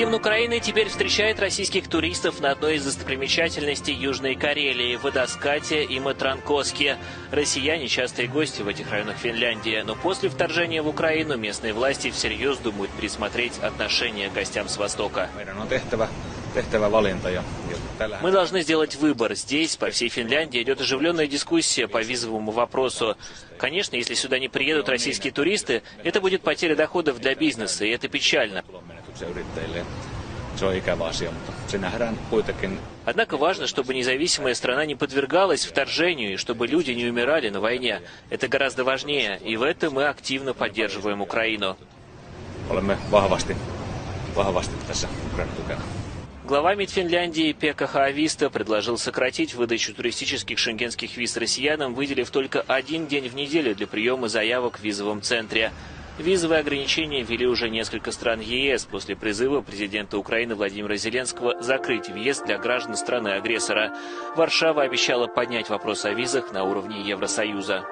Гимн Украины теперь встречает российских туристов на одной из достопримечательностей Южной Карелии – Водоскате и Матранкоске. Россияне – частые гости в этих районах Финляндии, но после вторжения в Украину местные власти всерьез думают пересмотреть отношение к гостям с Востока. Мы должны сделать выбор. Здесь, по всей Финляндии, идет оживленная дискуссия по визовому вопросу. Конечно, если сюда не приедут российские туристы, это будет потеря доходов для бизнеса, и это печально. Однако важно, чтобы независимая страна не подвергалась вторжению и чтобы люди не умирали на войне. Это гораздо важнее, и в этом мы активно поддерживаем Украину. Глава МИД Финляндии Пекка Хааvisto предложил сократить выдачу туристических шенгенских виз россиянам, выделив только один день в неделю для приема заявок в визовом центре. Визовые ограничения ввели уже несколько стран ЕС после призыва президента Украины Владимира Зеленского закрыть въезд для граждан страны-агрессора. Варшава обещала поднять вопрос о визах на уровне Евросоюза.